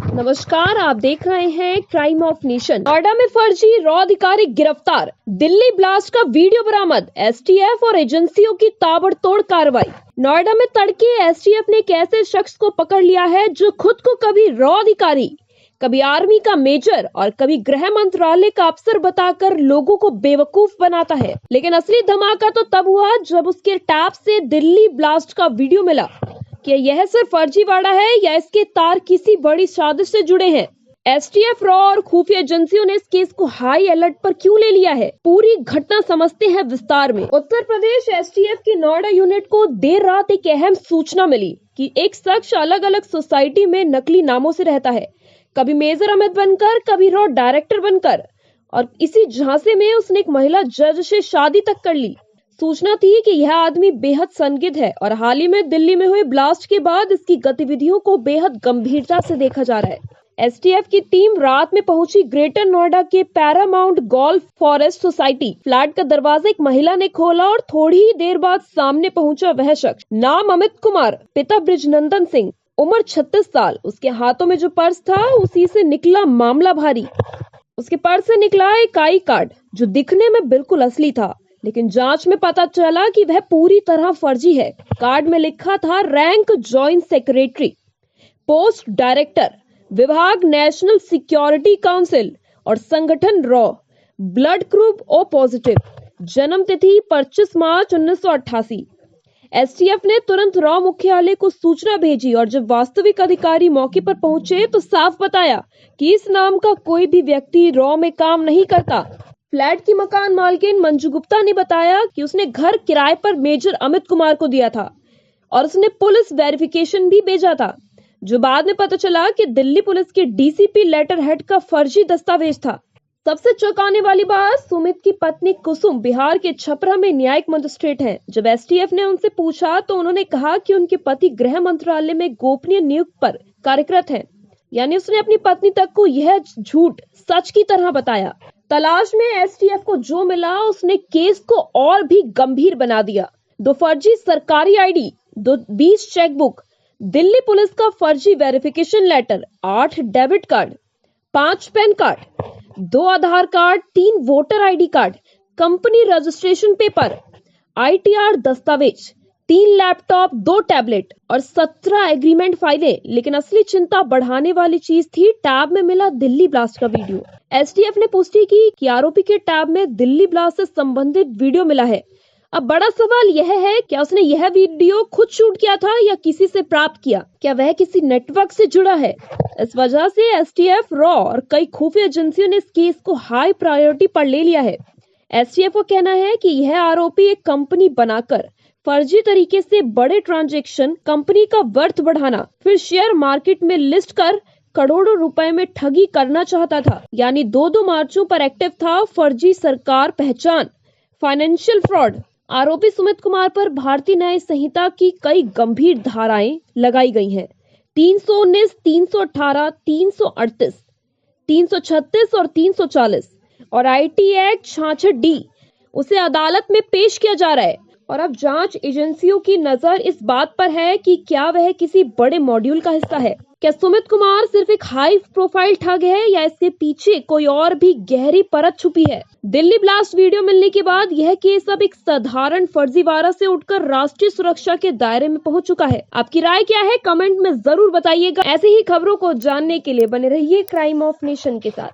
नमस्कार, आप देख रहे हैं क्राइम ऑफ नेशन। नोएडा में फर्जी रॉ अधिकारी गिरफ्तार, दिल्ली ब्लास्ट का वीडियो बरामद, एसटीएफ और एजेंसियों की ताबड़तोड़ कार्रवाई। नोएडा में तड़के एसटीएफ ने एक ऐसे शख्स को पकड़ लिया है जो खुद को कभी रॉ अधिकारी, कभी आर्मी का मेजर और कभी गृह मंत्रालय का अफसर बताकर लोगों को बेवकूफ बनाता है। लेकिन असली धमाका तो तब हुआ जब उसके टैब से दिल्ली ब्लास्ट का वीडियो मिला। क्या यह सिर्फ फर्जीवाड़ा है या इसके तार किसी बड़ी साजिश से जुड़े हैं? एसटीएफ, रॉ और खुफिया एजेंसियों ने इस केस को हाई अलर्ट पर क्यों ले लिया है? पूरी घटना समझते हैं विस्तार में। उत्तर प्रदेश एसटीएफ की नोएडा यूनिट को देर रात एक अहम सूचना मिली कि एक शख्स अलग अलग सोसाइटी में नकली नामों से रहता है, कभी मेजर अमित बनकर, कभी रॉ डायरेक्टर बनकर, और इसी झांसे में उसने एक महिला जज से शादी तक कर ली। सूचना थी कि यह आदमी बेहद संदिग्ध है और हाल ही में दिल्ली में हुए ब्लास्ट के बाद इसकी गतिविधियों को बेहद गंभीरता से देखा जा रहा है। एसटीएफ की टीम रात में पहुंची ग्रेटर नोएडा के Paramount golf forest society. Flat का दरवाजा एक महिला ने खोला और थोड़ी ही देर बाद सामने पहुंचा वह शख्स, नाम अमित कुमार, पिता ब्रिजनंदन सिंह, उम्र 36 साल। उसके हाथों में जो पर्स था उसी से निकला मामला भारी। उसके पर्स से निकला एक आई कार्ड जो दिखने में बिल्कुल असली था, लेकिन जांच में पता चला कि वह पूरी तरह फर्जी है। कार्ड में लिखा था rank joint secretary, post director, विभाग नेशनल सिक्योरिटी काउंसिल और संगठन रॉ, ब्लड ग्रुप ओ पॉजिटिव, जन्म तिथि 25 मार्च 1988। एसटीएफ ने तुरंत रॉ मुख्यालय को सूचना भेजी और जब वास्तविक अधिकारी मौके पर पहुंचे तो साफ बताया कि इस नाम का कोई भी व्यक्ति रॉ में काम नहीं करता। फ्लैट की मकान मालकिन मंजू गुप्ता ने बताया कि उसने घर किराए पर मेजर अमित कुमार को दिया था और उसने पुलिस वेरिफिकेशन भी भेजा था, जो बाद में पता चला कि दिल्ली पुलिस के डीसीपी लेटर हेड का फर्जी दस्तावेज था। सबसे चौंकाने वाली बात, सुमित की पत्नी कुसुम बिहार के छपरा में न्यायिक मजिस्ट्रेट हैं। जब एसटीएफ ने उनसे पूछा तो उन्होंने कहा कि उनके पति गृह मंत्रालय में गोपनीय नियुक्त पर कार्यरत हैं। यानी उसने अपनी पत्नी तक को यह झूठ सच की तरह बताया। तलाश में एसटीएफ को जो मिला उसने केस को और भी गंभीर बना दिया। 2 फर्जी सरकारी आईडी, 20 चेकबुक, दिल्ली पुलिस का फर्जी verification letter, 8 debit card, 5 pan card, 2 Aadhaar card, 3 voter ID card, company registration paper, ITR दस्तावेज, 3 लैपटॉप, 2 टैबलेट और 17 एग्रीमेंट फाइलें। लेकिन असली चिंता बढ़ाने वाली चीज थी टैब में मिला दिल्ली ब्लास्ट का वीडियो। एसटीएफ ने पुष्टि की कि आरोपी के टैब में दिल्ली ब्लास्ट से संबंधित वीडियो मिला है। अब बड़ा सवाल यह है, क्या उसने यह वीडियो खुद शूट किया था या किसी से प्राप्त किया? क्या वह किसी नेटवर्क से जुड़ा है? इस वजह से एसटीएफ, रॉ और कई खुफिया एजेंसियों ने इस केस को हाई प्रायोरिटी पर ले लिया है। एसटीएफ का कहना है कि यह आरोपी एक कंपनी बनाकर फर्जी तरीके से बड़े ट्रांजैक्शन, कंपनी का वर्थ बढ़ाना, फिर शेयर मार्केट में लिस्ट कर करोड़ों रुपए में ठगी करना चाहता था। यानी 2 मार्चों पर एक्टिव था फर्जी सरकार पहचान, फाइनेंशियल फ्रॉड। आरोपी सुमित कुमार पर भारतीय न्याय संहिता की कई गंभीर धाराएं लगाई गई हैं। 319, 318, 338, 336 और 340 और आईटी एक्ट 66D उसे अदालत में पेश किया जा रहा है। और अब जांच एजेंसियों की नजर इस बात पर है कि क्या वह किसी बड़े मॉड्यूल का हिस्सा है। क्या सुमित कुमार सिर्फ एक हाई प्रोफाइल ठग है या इसके पीछे कोई और भी गहरी परत छुपी है? दिल्ली ब्लास्ट वीडियो मिलने के बाद यह केस अब एक साधारण फर्जीवाड़ा से उठकर राष्ट्रीय सुरक्षा के दायरे में पहुंच चुका है। आपकी राय क्या है? कमेंट में जरूर बताइएगा। ऐसे ही खबरों को जानने के लिए बने रहिए क्राइम ऑफ नेशन के साथ।